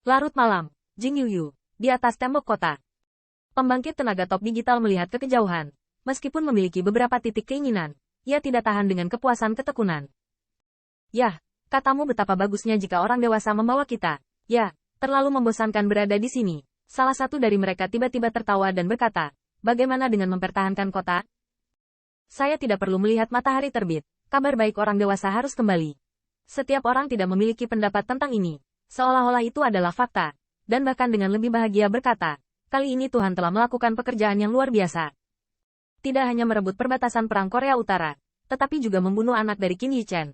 Larut malam, Jing Yuyu, di atas tembok kota. Pembangkit tenaga top digital melihat ke kejauhan. Meskipun memiliki beberapa titik keinginan, ia tidak tahan dengan kepuasan ketekunan. Yah, katamu betapa bagusnya jika orang dewasa membawa kita. Ya, terlalu membosankan berada di sini. Salah satu dari mereka tiba-tiba tertawa dan berkata, bagaimana dengan mempertahankan kota? Saya tidak perlu melihat matahari terbit. Kabar baik orang dewasa harus kembali. Setiap orang tidak memiliki pendapat tentang ini. Seolah-olah itu adalah fakta. Dan bahkan dengan lebih bahagia berkata, kali ini Tuhan telah melakukan pekerjaan yang luar biasa. Tidak hanya merebut perbatasan perang Korea Utara, tetapi juga membunuh anak dari Kim Yi-chen.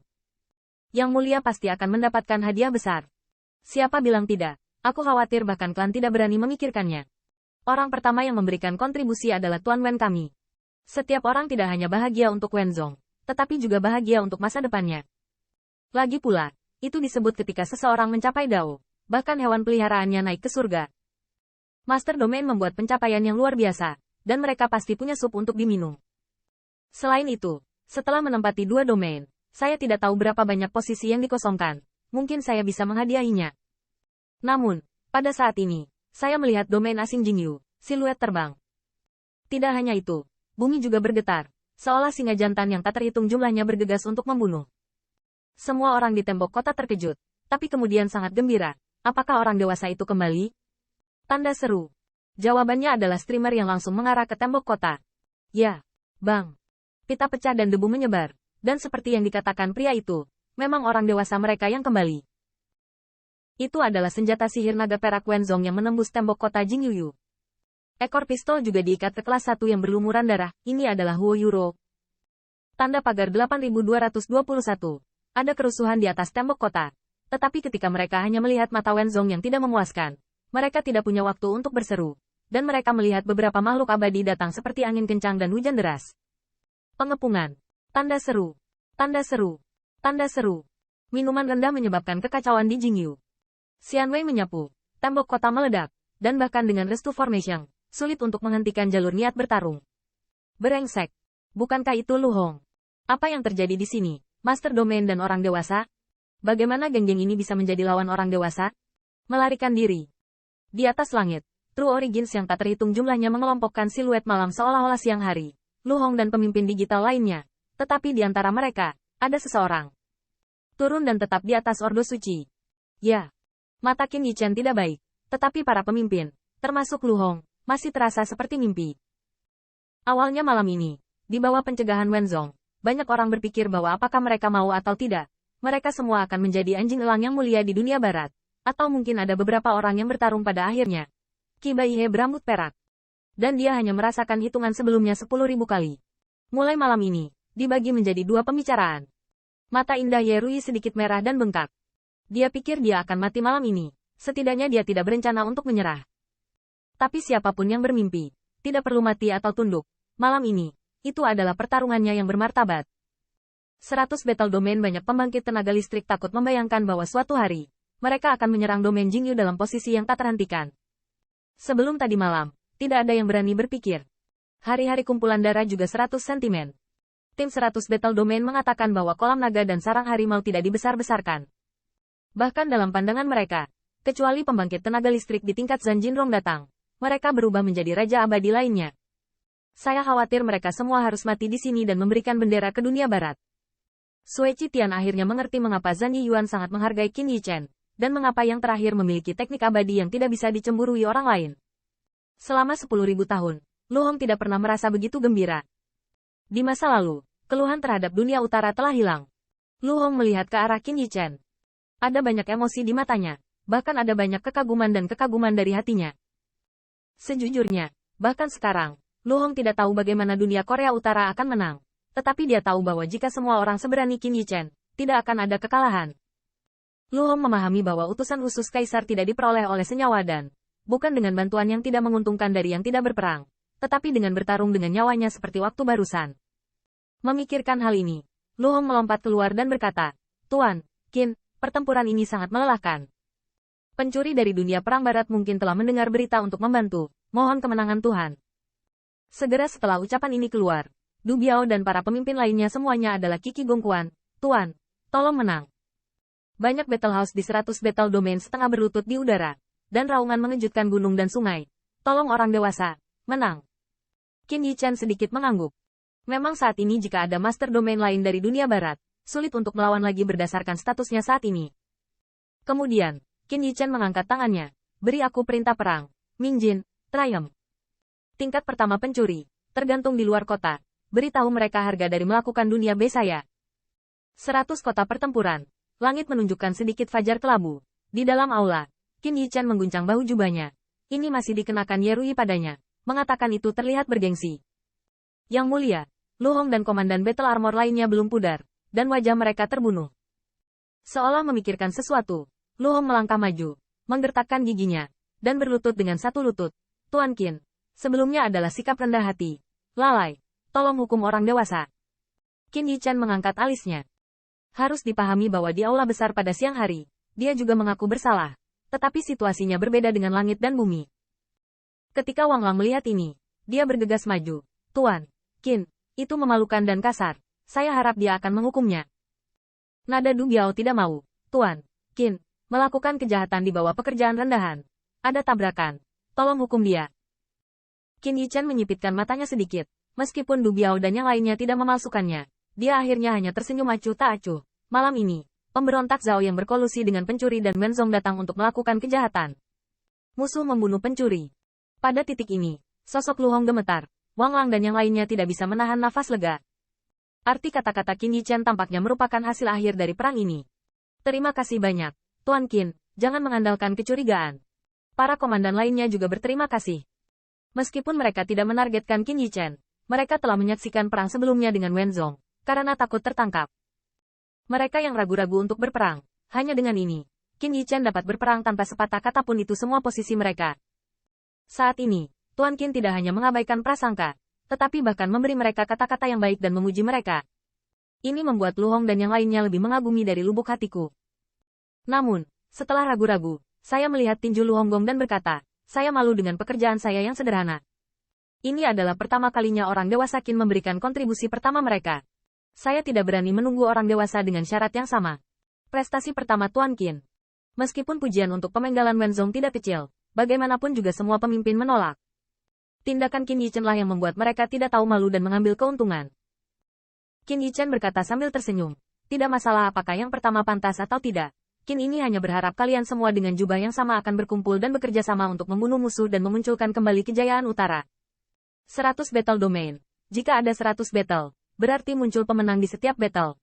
Yang mulia pasti akan mendapatkan hadiah besar. Siapa bilang tidak? Aku khawatir bahkan klan tidak berani memikirkannya. Orang pertama yang memberikan kontribusi adalah Tuan Wen kami. Setiap orang tidak hanya bahagia untuk Wenzong, tetapi juga bahagia untuk masa depannya. Lagi pula, itu disebut ketika seseorang mencapai Dao, bahkan hewan peliharaannya naik ke surga. Master Domain membuat pencapaian yang luar biasa, dan mereka pasti punya sup untuk diminum. Selain itu, setelah menempati 2 domain, saya tidak tahu berapa banyak posisi yang dikosongkan. Mungkin saya bisa menghadiahinya. Namun, pada saat ini, saya melihat domain asing Jingyu, siluet terbang. Tidak hanya itu, bumi juga bergetar, seolah singa jantan yang tak terhitung jumlahnya bergegas untuk membunuh. Semua orang di tembok kota terkejut, tapi kemudian sangat gembira. Apakah orang dewasa itu kembali? Tanda seru. Jawabannya adalah streamer yang langsung mengarah ke tembok kota. Ya, bang. Pita pecah dan debu menyebar. Dan seperti yang dikatakan pria itu, memang orang dewasa mereka yang kembali. Itu adalah senjata sihir naga perak Wenzong yang menembus tembok kota Jingyuyu. Ekor pistol juga diikat ke kelas 1 yang berlumuran darah. Ini adalah Huo Yuro. Tanda pagar 8221. Ada kerusuhan di atas tembok kota. Tetapi ketika mereka hanya melihat mata Wenzong yang tidak memuaskan, mereka tidak punya waktu untuk berseru. Dan mereka melihat beberapa makhluk abadi datang seperti angin kencang dan hujan deras. Pengepungan. Tanda seru. Tanda seru. Tanda seru. Minuman rendah menyebabkan kekacauan di Jingyu. Xianwei menyapu. Tembok kota meledak. Dan bahkan dengan restu formation, sulit untuk menghentikan jalur niat bertarung. Berengsek. Bukankah itu Lu Hong? Apa yang terjadi di sini? Master Domain dan orang dewasa? Bagaimana geng-geng ini bisa menjadi lawan orang dewasa? Melarikan diri. Di atas langit, True Origins yang tak terhitung jumlahnya mengelompokkan siluet malam seolah-olah siang hari. Lu Hong dan pemimpin digital lainnya. Tetapi di antara mereka, ada seseorang. Turun dan tetap di atas Ordo Suci. Ya. Mata Kim Yi-chen tidak baik. Tetapi para pemimpin, termasuk Lu Hong, masih terasa seperti mimpi. Awalnya malam ini, di bawah pencegahan Wenzong, banyak orang berpikir bahwa apakah mereka mau atau tidak, mereka semua akan menjadi anjing elang yang mulia di dunia barat. Atau mungkin ada beberapa orang yang bertarung pada akhirnya. Qi Baihe berambut perak. Dan dia hanya merasakan hitungan sebelumnya 10.000 kali. Mulai malam ini, dibagi menjadi 2 pembicaraan. Mata indah Ye Rui sedikit merah dan bengkak. Dia pikir dia akan mati malam ini. Setidaknya dia tidak berencana untuk menyerah. Tapi siapapun yang bermimpi, tidak perlu mati atau tunduk. Malam ini, itu adalah pertarungannya yang bermartabat. 100 battle domain banyak pembangkit tenaga listrik takut membayangkan bahwa suatu hari, mereka akan menyerang domain Jingyu dalam posisi yang tak terhentikan. Sebelum tadi malam, tidak ada yang berani berpikir. Hari-hari kumpulan darah juga 100 sentimen. Tim 100 battle domain mengatakan bahwa kolam naga dan sarang harimau tidak dibesar-besarkan. Bahkan dalam pandangan mereka, kecuali pembangkit tenaga listrik di tingkat Zanjinrong datang, mereka berubah menjadi raja abadi lainnya. Saya khawatir mereka semua harus mati di sini dan memberikan bendera ke dunia barat. Sui Qitian akhirnya mengerti mengapa Zhan Yiyuan sangat menghargai Qin Yi-chen, dan mengapa yang terakhir memiliki teknik abadi yang tidak bisa dicemburui orang lain. Selama 10.000 tahun, Lu Hong tidak pernah merasa begitu gembira. Di masa lalu, keluhan terhadap dunia utara telah hilang. Lu Hong melihat ke arah Qin Yi-chen. Ada banyak emosi di matanya, bahkan ada banyak kekaguman dan kekaguman dari hatinya. Sejujurnya, bahkan sekarang, Lu Hong tidak tahu bagaimana dunia Korea Utara akan menang. Tetapi dia tahu bahwa jika semua orang seberani Qin Yi-chen, tidak akan ada kekalahan. Lu Hong memahami bahwa utusan khusus kaisar tidak diperoleh oleh senyawa dan, bukan dengan bantuan yang tidak menguntungkan dari yang tidak berperang, tetapi dengan bertarung dengan nyawanya seperti waktu barusan. Memikirkan hal ini, Lu Hong melompat keluar dan berkata, Tuan, Qin, pertempuran ini sangat melelahkan. Pencuri dari dunia perang barat mungkin telah mendengar berita untuk membantu, mohon kemenangan Tuhan. Segera setelah ucapan ini keluar, Du Biao dan para pemimpin lainnya semuanya adalah Qi Gongquan, Tuan, tolong menang. Banyak battle house di 100 battle domain setengah berlutut di udara. Dan raungan mengejutkan gunung dan sungai. Tolong orang dewasa, menang. Qin Yichen sedikit mengangguk. Memang saat ini jika ada master domain lain dari dunia barat, sulit untuk melawan lagi berdasarkan statusnya saat ini. Kemudian, Qin Yichen mengangkat tangannya. Beri aku perintah perang. Mingjin, Triumph. Tingkat pertama pencuri, tergantung di luar kota. Beritahu mereka harga dari melakukan dunia B saya. 100 kota pertempuran. Langit menunjukkan sedikit fajar kelabu. Di dalam aula, Qin Yichen mengguncang bahu jubahnya. Ini masih dikenakan Yerui padanya. Mengatakan itu terlihat bergengsi. Yang mulia, Lu Hong dan komandan battle armor lainnya belum pudar, dan wajah mereka terbunuh. Seolah memikirkan sesuatu, Lu Hong melangkah maju, menggertakkan giginya, dan berlutut dengan satu lutut. Tuan Qin, sebelumnya adalah sikap rendah hati. Lalai, tolong hukum orang dewasa. Qin Yichen mengangkat alisnya. Harus dipahami bahwa di aula besar pada siang hari, dia juga mengaku bersalah. Tetapi situasinya berbeda dengan langit dan bumi. Ketika Wang Lang melihat ini, dia bergegas maju. Tuan Qin, itu memalukan dan kasar. Saya harap dia akan menghukumnya. Nada Du Biao tidak mau. Tuan Qin, melakukan kejahatan di bawah pekerjaan rendahan. Ada tabrakan. Tolong hukum dia. Qin Yichen menyipitkan matanya sedikit. Meskipun Du Biao dan yang lainnya tidak memalsukannya, dia akhirnya hanya tersenyum acuh tak acuh. Malam ini, pemberontak Zhao yang berkolusi dengan pencuri dan Wenzong datang untuk melakukan kejahatan. Musuh membunuh pencuri. Pada titik ini, sosok Lu Hong gemetar. Wang Lang dan yang lainnya tidak bisa menahan nafas lega. Arti kata-kata Qin Yichen tampaknya merupakan hasil akhir dari perang ini. Terima kasih banyak, Tuan Qin, jangan mengandalkan kecurigaan. Para komandan lainnya juga berterima kasih. Meskipun mereka tidak menargetkan Qin Yichen, mereka telah menyaksikan perang sebelumnya dengan Wenzong, karena takut tertangkap. Mereka yang ragu-ragu untuk berperang, hanya dengan ini, Qin Yichen dapat berperang tanpa sepatah kata pun itu semua posisi mereka. Saat ini, Tuan Qin tidak hanya mengabaikan prasangka, tetapi bahkan memberi mereka kata-kata yang baik dan memuji mereka. Ini membuat Lu Hong dan yang lainnya lebih mengagumi dari lubuk hatiku. Namun, setelah ragu-ragu, saya melihat tinju Lu Hong Gong dan berkata, saya malu dengan pekerjaan saya yang sederhana. Ini adalah pertama kalinya orang dewasa Qin memberikan kontribusi pertama mereka. Saya tidak berani menunggu orang dewasa dengan syarat yang sama. Prestasi pertama Tuan Qin. Meskipun pujian untuk pemenggalan Wenzong tidak kecil, bagaimanapun juga semua pemimpin menolak. Tindakan Qin Yichen lah yang membuat mereka tidak tahu malu dan mengambil keuntungan. Qin Yichen berkata sambil tersenyum. Tidak masalah apakah yang pertama pantas atau tidak. Qin ini hanya berharap kalian semua dengan jubah yang sama akan berkumpul dan bekerja sama untuk membunuh musuh dan memunculkan kembali kejayaan utara. 100 battle domain. Jika ada 100 battle, berarti muncul pemenang di setiap battle.